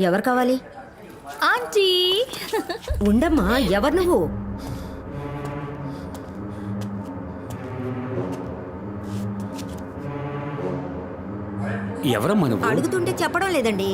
ఎవరు కావాలి? ఆంటీ ఉండమ్మా, ఎవరు నువ్వు? ఎవరమ్మా నువ్వు? అడుగుతుంటే చెప్పడం లేదండి.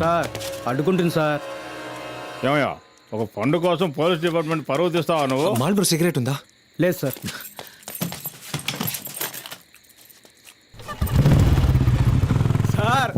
సార్ అడ్డుకుంటుంది సార్. ఏమయ్యా, ఒక పండు కోసం పోలీస్ డిపార్ట్మెంట్ పరువు తీస్తావా నువ్వు? మాల్బ్రో సిగరెట్ ఉందా? లేదు సార్. సార్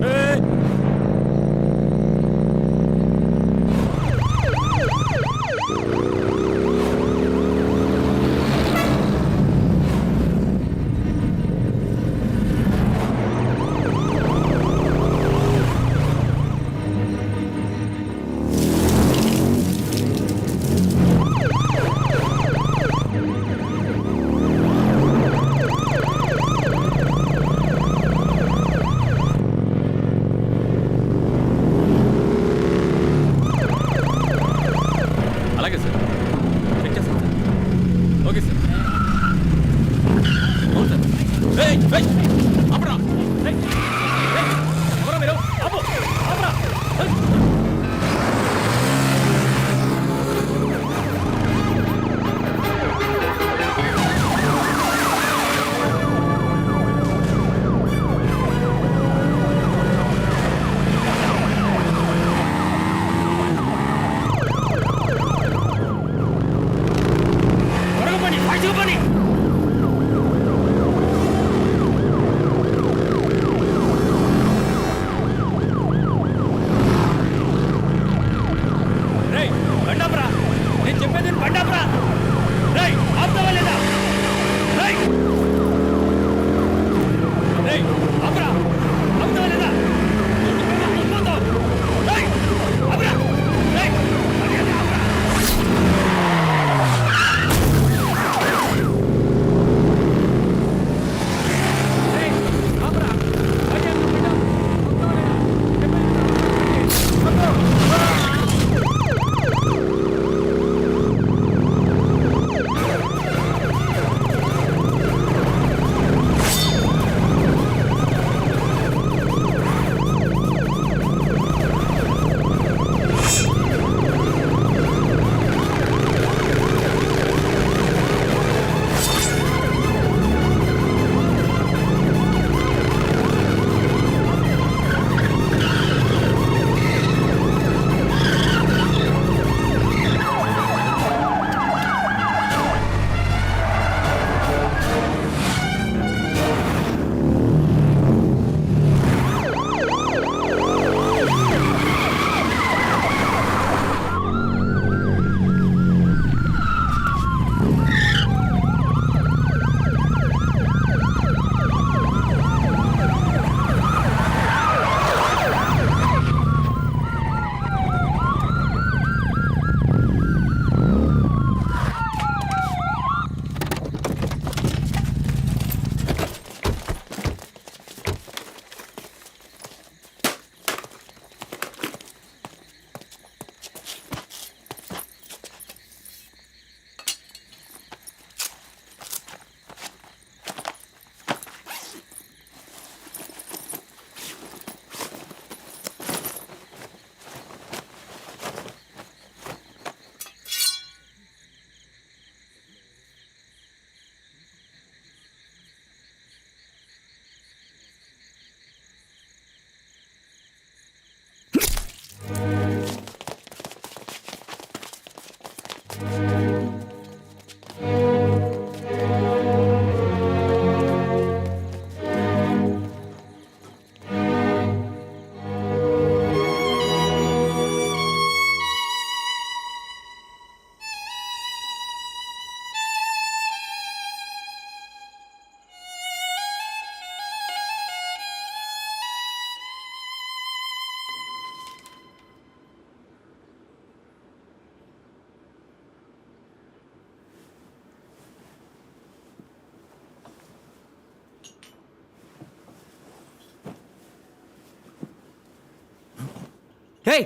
ఏయ్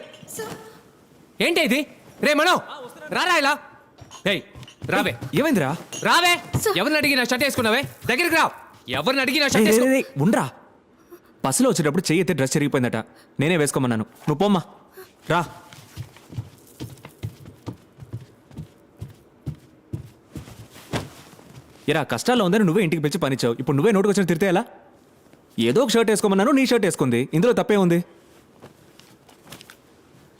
ఏంటి ఇది? రే మనో రారా ఇలా. ఏయ్ రావే. ఏమైందిరా? రావే. ఎవరిని అడిగి నా షర్ట్ వేసుకున్నావే? దగ్గరికి రా. ఎవరిని అడిగి నా షర్ట్ వేసుకున్నా? ఉండ్రా. బస్సులో వచ్చేటప్పుడు చెయ్యి ఎత్తే డ్రెస్ చిరిగిపోయిందట. నేనే వేసుకోమన్నాను. నువ్వు పోమ్మా. రా. ఇరా కష్టాల్లో ఉందని నువ్వే ఇంటికి పెంచి పనిచ్చావు. ఇప్పుడు నువ్వే నోటుకు వచ్చిన తిరితే ఎలా? ఏదో ఒక షర్ట్ వేసుకోమన్నాను, నీ షర్ట్ వేసుకుంది. ఇందులో తప్పే ఉంది.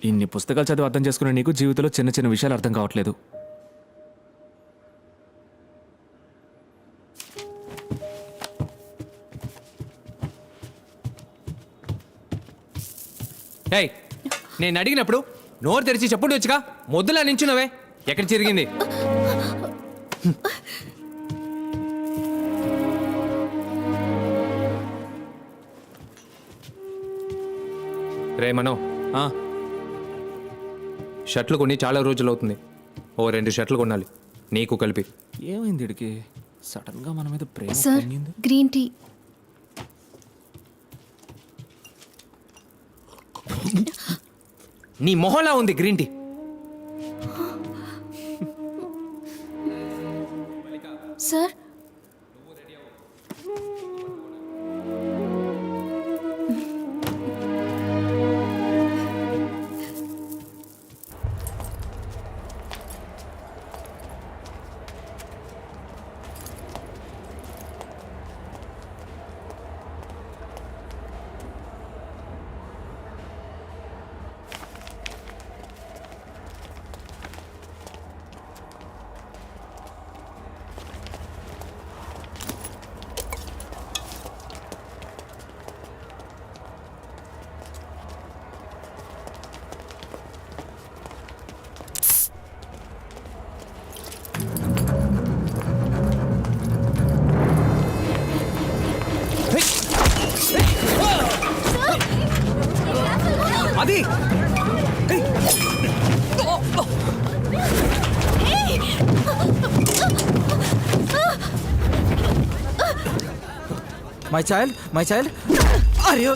ఇన్ని పుస్తకాలు చదివి అర్థం చేసుకునే నీకు జీవితంలో చిన్న చిన్న విషయాలు అర్థం కావట్లేదు. ఏయ్ నేను అడిగినప్పుడు నోరు తెరిచి చెప్పుడు వచ్చుగా. మొద్దులా నించున్నావే. ఎక్కడ చిరిగింది? రే మనో, ఆ, షర్ట్లు కొని చాలా రోజులు అవుతుంది. ఓ 2 షర్ట్లు కొనాలి నీకు కలిపి. ఏమైంది ఇడికి? సడన్ గా మన మీద ప్రేమ సార్ పొంగింది. Green tea. నీ మొహంలా ఉంది గ్రీన్ టీ. సార్ అది మై చైల్డ్ అరే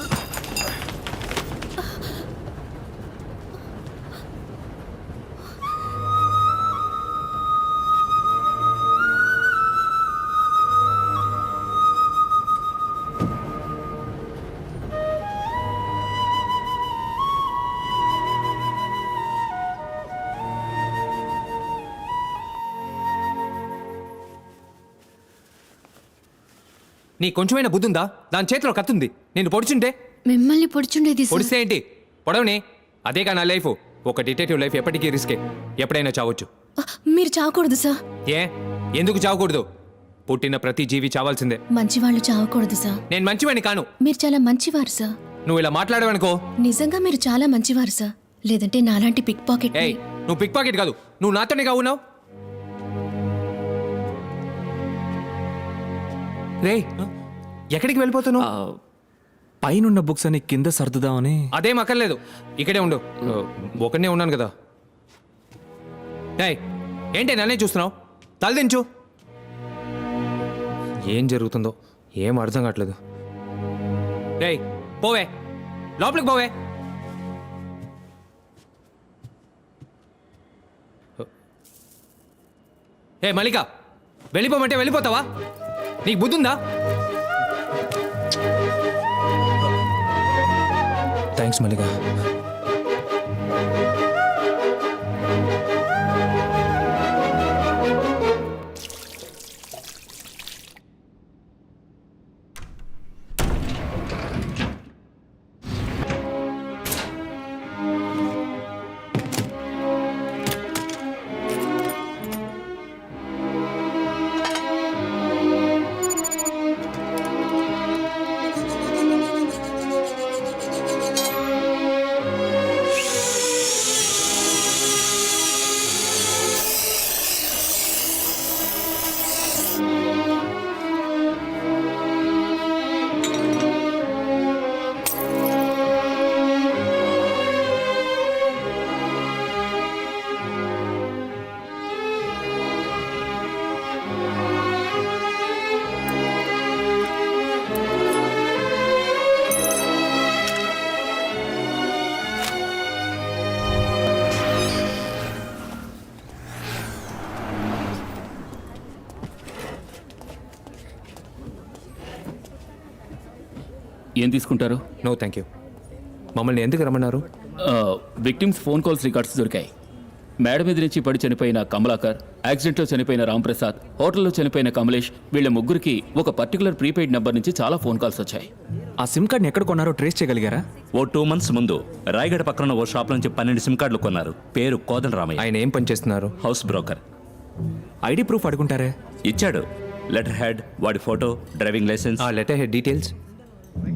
నీ కొంచెమైనా బుద్ధి ఉందా? దాని చేతిలో కత్తుంది. నేను పొడిచుంటే మిమ్మల్ని పొడిచుండేది సార్. పొడిస్తే ఏంటి? పొడవని. అదేగా నా లైఫ్. ఒక డిటెక్టివ్ లైఫ్ ఎప్పటికీ రిస్కే. ఎప్పుడైనా చావచ్చు. మీరు చావకూడదు సార్. ఏ ఎందుకు చావకూడదు? పుట్టిన ప్రతి జీవి చావాల్సిందే. మంచివాళ్ళు చావకూడదు సార్. నేను మంచివాడిని కాను. మీరు చాలా మంచివారు సార్. నువ్వు ఇలా మాట్లాడవనుకో. నిజంగా మీరు చాలా మంచివారు సార్. లేదంటే నాలాంటి పిక్ పాకెట్. ఏయ్ నువ్వు పిక్ పాకెట్ కాదు. నువ్వు నాతోనేగా ఉన్నావు. రే ఎక్కడికి వెళ్ళిపోతున్నావు? పైనున్న బుక్స్ అని కింద సర్దుదామని. అదేం అక్కర్లేదు. ఇక్కడే ఉండు. ఒకనే ఉన్నాను కదా. ఏయ్ ఏంటి నన్నే చూస్తున్నావు? తలదించు. ఏం జరుగుతుందో ఏం అర్థం కావట్లేదు. రేయ్ పోవే. లోపలికి పోవే. ఏ మల్లిక వెళ్ళిపోమంటే వెళ్ళిపోతావా? నీకు బుద్ధి ఉందా? థ్యాంక్స్ మల్లిక. ఏం తీసుకుంటారు? No thank you. మమ్మల్ని ఎందుకు రమ్మన్నారు? విక్టిమ్స్ ఫోన్ కాల్స్ రికార్డ్స్ దొరికాయి. మేడ మీద నుంచి పడి చనిపోయిన కమలాకర్, యాక్సిడెంట్లో చనిపోయిన రాంప్రసాద్, హోటల్లో చనిపోయిన కమలేష్, వీళ్ళ ముగ్గురికి ఒక పర్టికులర్ ప్రీపెయిడ్ నెంబర్ నుంచి చాలా ఫోన్ కాల్స్ వచ్చాయి. ఆ సిమ్ కార్డ్ని ఎక్కడ కొన్నారో ట్రేస్ చేయగలిగారా? ఓ 2 months ముందు రాయగడ పక్కన ఓ షాప్ నుంచి 12 సిమ్ కార్డులు కొన్నారు. పేరు కోదల రామయ్య. ఆయన ఏం పని చేస్తున్నారు? House broker. ఐడి ప్రూఫ్ అడుగుంటారే? ఇచ్చాడు. లెటర్ హెడ్, వాడి ఫోటో, డ్రైవింగ్ లైసెన్స్. ఆ letter head details.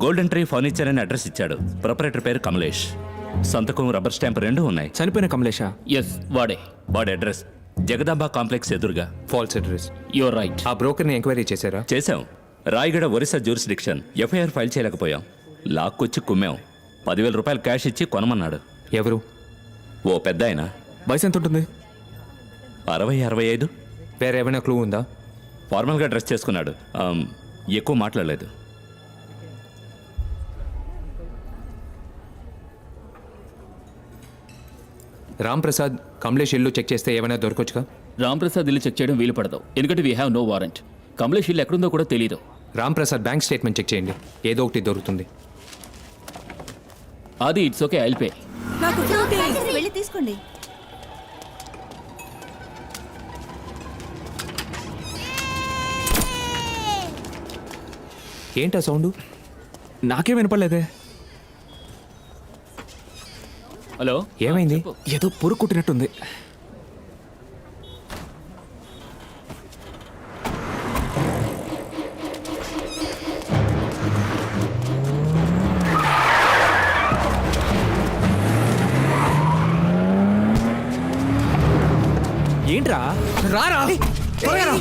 Golden tree furniture అని అడ్రస్ ఇచ్చాడు. ప్రొపరేటర్ పేరు కమలేష్. సంతకం, రబ్బర్ స్టాంప్ 2 ఉన్నాయి. చనిపోయిన కమలేషా? ఎస్, వాడే. వాడి అడ్రస్ జగదాంబ కాంప్లెక్స్ ఎదురుగా. False address. Your right. ఆ బ్రోకర్ని ఎంక్వైరీ చేశారా? చేశాం. Rayagada Orissa jurisdiction. FIR file చేయలేకపోయాం. లాక్కొచ్చి కుమ్మాం. 10,000 రూపాయలు క్యాష్ ఇచ్చి కొనమన్నాడు. ఎవరు? ఓ పెద్ద ఆయన. వయసు ఎంత ఉంటుంది? 60-65. వేరే ఏమైనా క్లూ ఉందా? ఫార్మల్గా డ్రెస్ చేసుకున్నాడు. ఎక్కువ మాట్లాడలేదు. రామ్ ప్రసాద్, కమలేష్ ఇల్లు చెక్ చేస్తే ఏమైనా దొరకొచ్చుగా? రాంప్రసాద్ ఇల్లు చెక్ చేయడం వీలు పడదు, ఎందుకంటే we have no warrant. Kamlesh ఇల్లు ఎక్కడుందో కూడా తెలియదు. Ram Prasad bank statement check చేయండి, ఏదో ఒకటి దొరుకుతుంది. అది ఇట్స్ ఓకే, ఐల్ పే. నాకు వెళ్ళి తీసుకోండి. ఏంటా సౌండ్? నాకేం వినపడలేదే. హలో, ఏమైంది? ఏదో పురుగు కుట్టినట్టుంది. ఏంట్రా? రారా త్వరగా రా.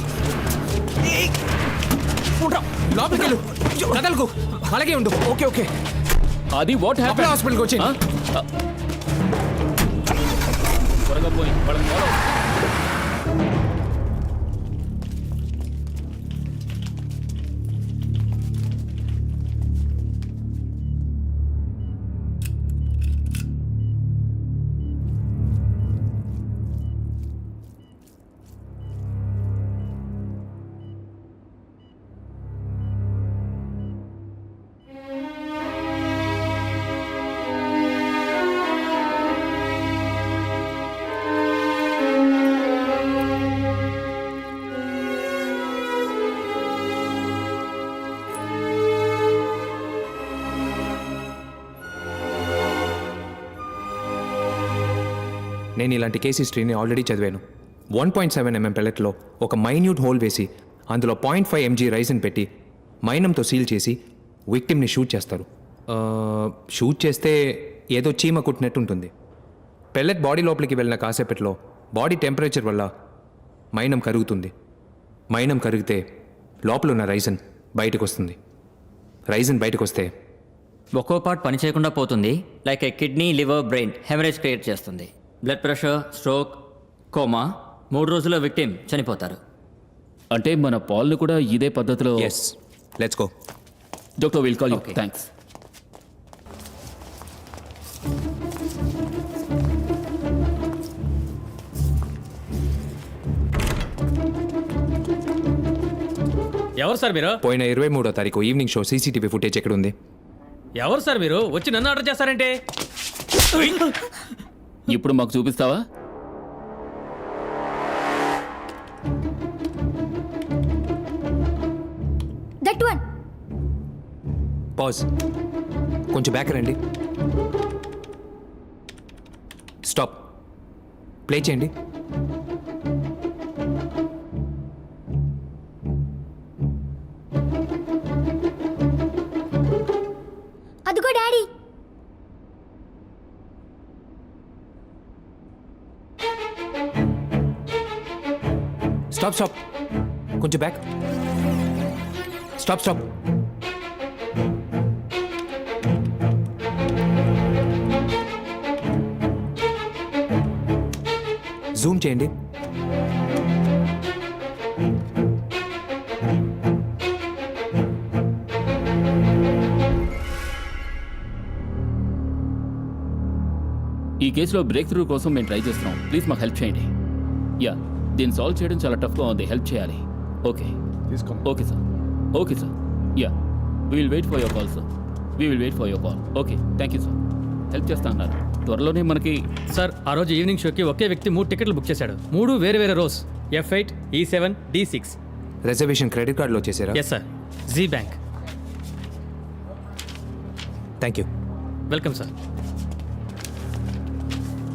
లోపలికి వెళ్ళు, కదలకు అలాగే ఉండు. Okay okay. అది వాట్ హ్యాపెన్? హాస్పిటల్కి వచ్చి త్వరగా పోయి వాళ్ళని follow. నేను ఇలాంటి కేస్ హిస్టరీని ఆల్రెడీ చదివాను. 1.7 mm పెల్లెట్లో ఒక మైన్యూట్ హోల్ వేసి అందులో 0.5 mg రైస్ని పెట్టి మైనంతో సీల్ చేసి విక్టిమ్ని షూట్ చేస్తారు. షూట్ చేస్తే ఏదో చీమ కుట్టినట్టు ఉంటుంది. పెల్లెట్ బాడీ లోపలికి వెళ్ళిన కాసేపట్లో బాడీ టెంపరేచర్ వల్ల మైనం కరుగుతుంది. మైనం కరిగితే లోపల ఉన్న రైజన్ బయటకు వస్తుంది. రైజన్ బయటకు వస్తే ఒక్కో పార్ట్ పని చేయకుండా పోతుంది. Like a kidney, liver, brain haemorrhage create చేస్తుంది. Blood pressure, stroke, coma. 3 రోజుల్లో విక్టిమ్ చనిపోతారు. అంటే మన పాల్ను కూడా ఇదే పద్ధతిలో. Yes, let's go. Doctor will call you. Okay. Thanks. ఎవరు సార్ మీరు? పోయిన 23వ తారీఖు ఈవినింగ్ షో సీసీటీవీ ఫుటేజ్ ఎక్కడ ఉంది? ఎవరు సార్ మీరు? వచ్చి నన్ను ఆర్డర్ చేస్తారంటే? ఇప్పుడు మాకు చూపిస్తావా? That one. పాజ్. కొంచెం బ్యాక్ రండి. స్టాప్. ప్లే చేయండి. అదిగో డాడీ. Stop stop. కొంచెం బ్యాక్. Stop stop. జూమ్ చేయండి. ఈ కేసులో బ్రేక్ త్రూ కోసం మేము ట్రై చేస్తున్నాం. ప్లీజ్ మాకు హెల్ప్ చేయండి. యా, దీన్ని సాల్వ్ చేయడం చాలా టఫ్గా ఉంది. హెల్ప్ చేయాలి. Okay, okay sir. Okay sir. Ya, will wait for your call sir. We will wait for your call. Okay, thank you sir. Help చేస్తా అన్నారు. త్వరలోనే మనకి సార్ ఆ రోజు ఈవినింగ్ షోకి ఒకే వ్యక్తి 3 టికెట్లు బుక్ చేశాడు. 3 వేరే వేరే rose, F8, E7, D6. Reservation credit కార్డులో చేశారా? ఎస్ సార్, జీ bank. Thank you. Welcome sir.